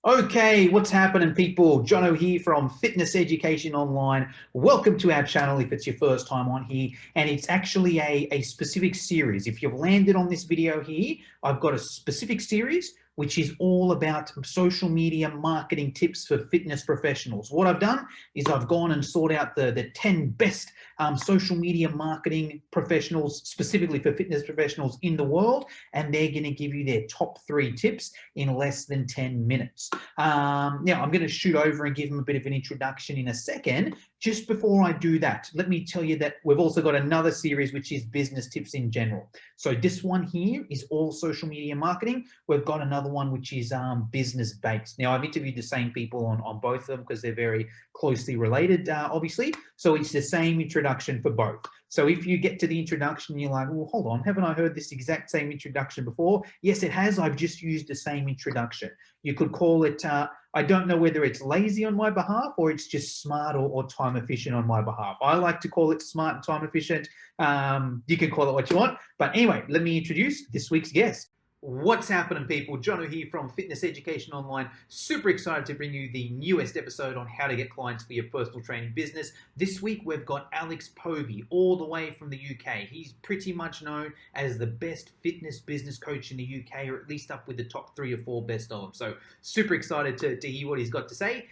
Okay, what's happening, people? Jono here from Fitness Education Online. Welcome to our channel if it's your first time on here. And it's actually a specific series. If you've landed on this video here, I've got a specific series which is all about social media marketing tips for fitness professionals. What I've done is I've gone and sought out the 10 best social media marketing professionals, specifically for fitness professionals in the world, and they're going to give you their top 3 tips in less than 10 minutes. Now, I'm going to shoot over and give them a bit of an introduction in a second. Just before I do that, let me tell you that we've also got another series, which is business tips in general. So this one here is all social media marketing. We've got another one, which is business based. Now, I've interviewed the same people on both of them because they're very closely related, obviously. So it's the same introduction for both. So if you get to the introduction, you're like, well, hold on, haven't I heard this exact same introduction before? Yes, it has. I've just used the same introduction. You could call it, I don't know whether it's lazy on my behalf or it's just smart or time efficient on my behalf. I like to call it smart and time efficient. You can call it what you want. But anyway, let me introduce this week's guest. What's happening, people? Jono here from Fitness Education Online. Super excited to bring you the newest episode on how to get clients for your personal training business. This week, we've got Alex Povey, all the way from the UK. He's pretty much known as the best fitness business coach in the UK, or at least up with the top 3 or 4 best of them. So super excited to hear what he's got to say.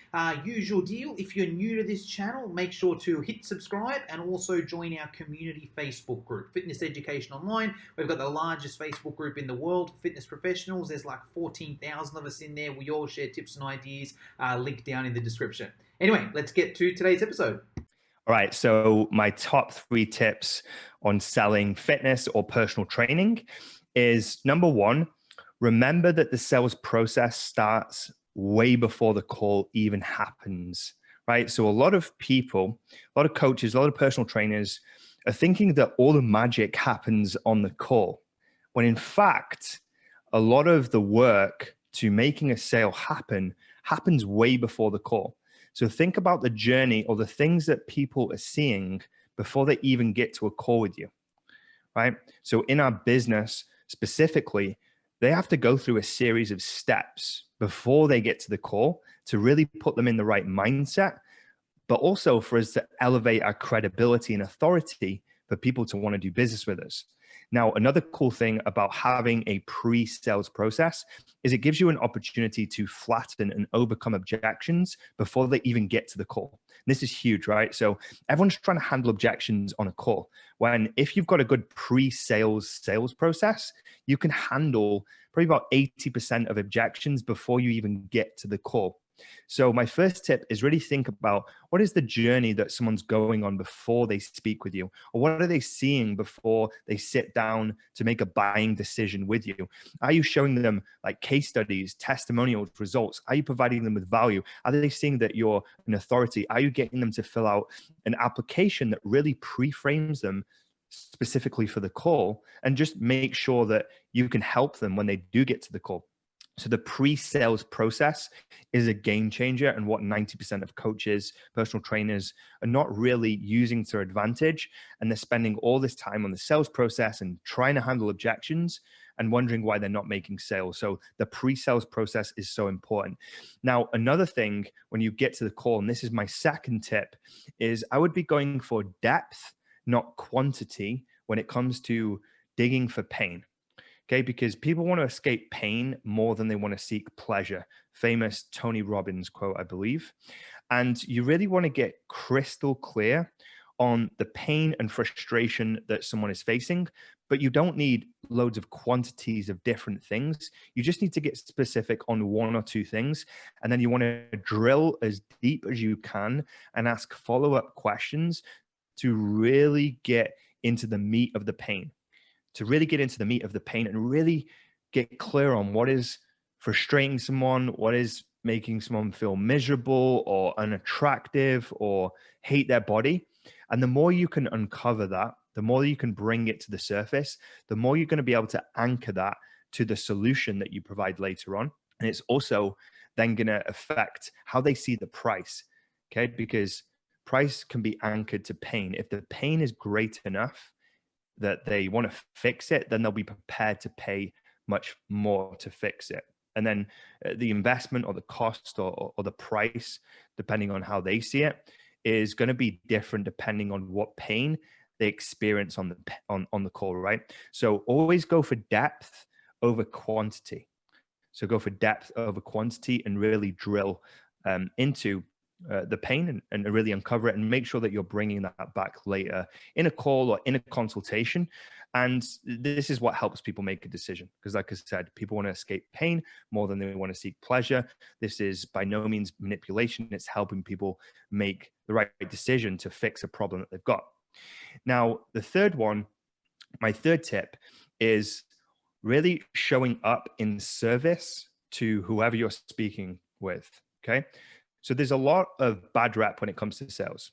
Usual deal, if you're new to this channel, make sure to hit subscribe and also join our community Facebook group, Fitness Education Online. We've got the largest Facebook group in the world, fitness professionals. There's like 14,000 of us in there. We all share tips and ideas. Link down in the description. Anyway, let's get to today's episode. All right, so my top 3 tips on selling fitness or personal training is number 1, remember that the sales process starts way before the call even happens, right? So a lot of people, a lot of coaches, a lot of personal trainers are thinking that all the magic happens on the call, when in fact, a lot of the work to making a sale happen happens way before the call. So think about the journey or the things that people are seeing before they even get to a call with you, right? So in our business specifically, they have to go through a series of steps before they get to the call to really put them in the right mindset, but also for us to elevate our credibility and authority for people to want to do business with us. Now, another cool thing about having a pre-sales process is it gives you an opportunity to flatten and overcome objections before they even get to the call. This is huge, right? So everyone's trying to handle objections on a call, when if you've got a good pre-sales sales process, you can handle probably about 80% of objections before you even get to the call. So my first tip is really think about what is the journey that someone's going on before they speak with you, or what are they seeing before they sit down to make a buying decision with you? Are you showing them like case studies, testimonials, results? Are you providing them with value? Are they seeing that you're an authority? Are you getting them to fill out an application that really pre-frames them specifically for the call, and just make sure that you can help them when they do get to the call? So the pre-sales process is a game changer, and what 90% of coaches, personal trainers are not really using to their advantage. And they're spending all this time on the sales process and trying to handle objections and wondering why they're not making sales. So the pre-sales process is so important. Now, another thing when you get to the call, and this is my second tip, is I would be going for depth, not quantity, when it comes to digging for pain. Okay, because people want to escape pain more than they want to seek pleasure. Famous Tony Robbins quote, I believe. And you really want to get crystal clear on the pain and frustration that someone is facing, but you don't need loads of quantities of different things. You just need to get specific on 1 or 2 things. And then you want to drill as deep as you can and ask follow-up questions to really get into the meat of the pain. To really get into the meat of the pain and really get clear on what is frustrating someone, what is making someone feel miserable or unattractive or hate their body. And the more you can uncover that, the more you can bring it to the surface, the more you're going to be able to anchor that to the solution that you provide later on. And it's also then going to affect how they see the price, okay? Because price can be anchored to pain. If the pain is great enough that they want to fix it, then they'll be prepared to pay much more to fix it. And then the investment or the cost or the price, depending on how they see it, is going to be different depending on what pain they experience on the call, right? So always go for depth over quantity. So go for depth over quantity and really drill into the pain and really uncover it, and make sure that you're bringing that back later in a call or in a consultation. And this is what helps people make a decision, because like I said, people want to escape pain more than they want to seek pleasure. This is by no means manipulation. It's helping people make the right decision to fix a problem that they've got. Now, the third one, my third tip, is really showing up in service to whoever you're speaking with. Okay. So there's a lot of bad rep when it comes to sales.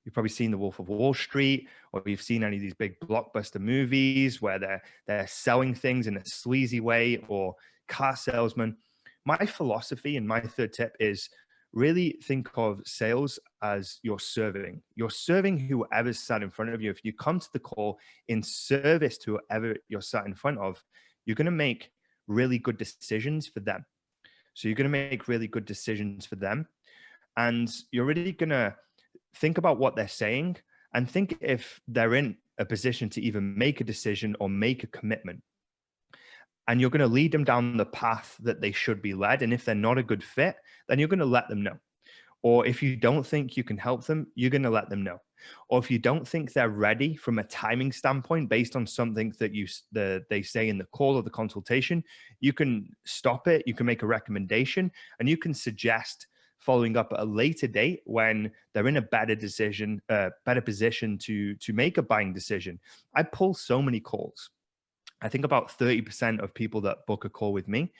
You've probably seen The Wolf of Wall Street, or you've seen any of these big blockbuster movies where they're selling things in a sleazy way, or car salesmen. My philosophy and my third tip is really think of sales as you're serving. You're serving whoever's sat in front of you. If you come to the call in service to whoever you're sat in front of, you're going to make really good decisions for them. So you're going to make really good decisions for them. And you're really going to think about what they're saying and think if they're in a position to even make a decision or make a commitment. And you're going to lead them down the path that they should be led. And if they're not a good fit, then you're going to let them know. Or if you don't think you can help them, you're going to let them know. Or if you don't think they're ready from a timing standpoint based on something that they say in the call or the consultation, you can stop it. You can make a recommendation, and you can suggest following up at a later date when they're in a better position to make a buying decision. I pull so many calls. I think about 30% of people that book a call with me,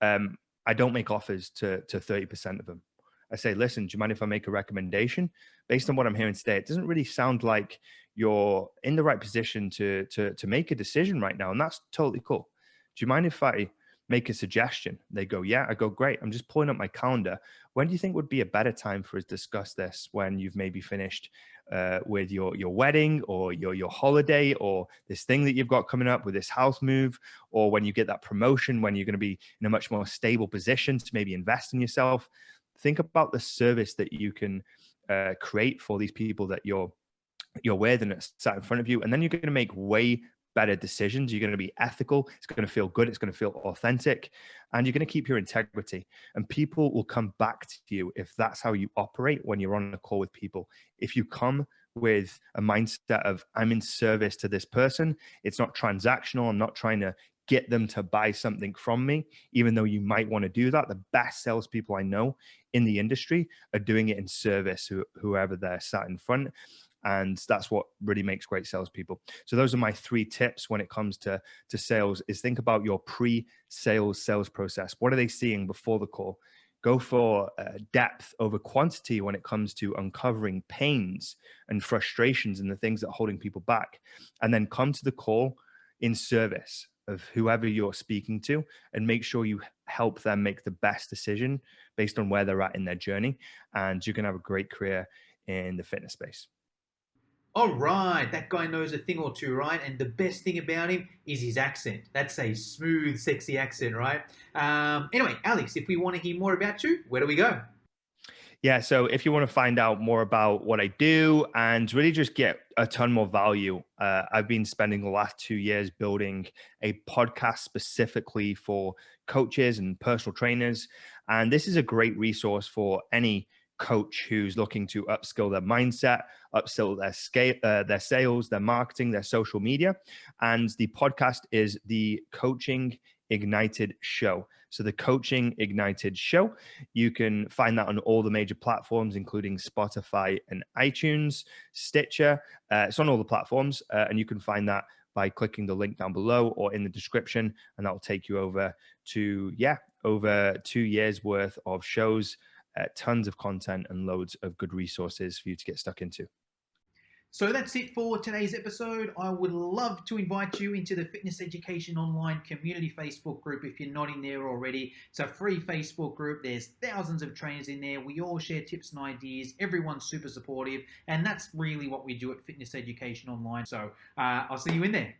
I don't make offers to 30% of them. I say, listen, do you mind if I make a recommendation? Based on what I'm hearing today, it doesn't really sound like you're in the right position to make a decision right now. And that's totally cool. Do you mind if I make a suggestion? They go, yeah. I go, great. I'm just pulling up my calendar. When do you think would be a better time for us to discuss this? When you've maybe finished with your wedding, or your holiday, or this thing that you've got coming up with this house move, or when you get that promotion, when you're going to be in a much more stable position to maybe invest in yourself. Think about the service that you can create for these people that you're with and it's sat in front of you. And then you're going to make way better decisions. You're going to be ethical. It's going to feel good. It's going to feel authentic. And you're going to keep your integrity. And people will come back to you if that's how you operate when you're on a call with people. If you come with a mindset of, I'm in service to this person, it's not transactional. I'm not trying to get them to buy something from me, even though you might want to do that. The best salespeople I know in the industry are doing it in service, whoever they're sat in front. And that's what really makes great salespeople. So those are my 3 tips when it comes to sales: is think about your pre-sales sales process. What are they seeing before the call? Go for depth over quantity when it comes to uncovering pains and frustrations and the things that are holding people back. And then come to the call in service of whoever you're speaking to, and make sure you help them make the best decision based on where they're at in their journey. And you can have a great career in the fitness space. All right, that guy knows a thing or two, right? And the best thing about him is his accent. That's a smooth, sexy accent, right? Anyway, Alex, if we want to hear more about you, where do we go? Yeah, so if you want to find out more about what I do and really just get a ton more value, I've been spending the last 2 years building a podcast specifically for coaches and personal trainers. And this is a great resource for any coach who's looking to upskill their mindset, upskill their sales, their marketing, their social media. And the podcast is the Coaching Ignited Show. So the Coaching Ignited Show, you can find that on all the major platforms, including Spotify and iTunes, Stitcher. It's on all the platforms, and you can find that by clicking the link down below or in the description, and that will take you over to, over 2 years worth of shows, tons of content, and loads of good resources for you to get stuck into. So that's it for today's episode. I would love to invite you into the Fitness Education Online Community Facebook group if you're not in there already. It's a free Facebook group. There's thousands of trainers in there. We all share tips and ideas. Everyone's super supportive. And that's really what we do at Fitness Education Online. So I'll see you in there.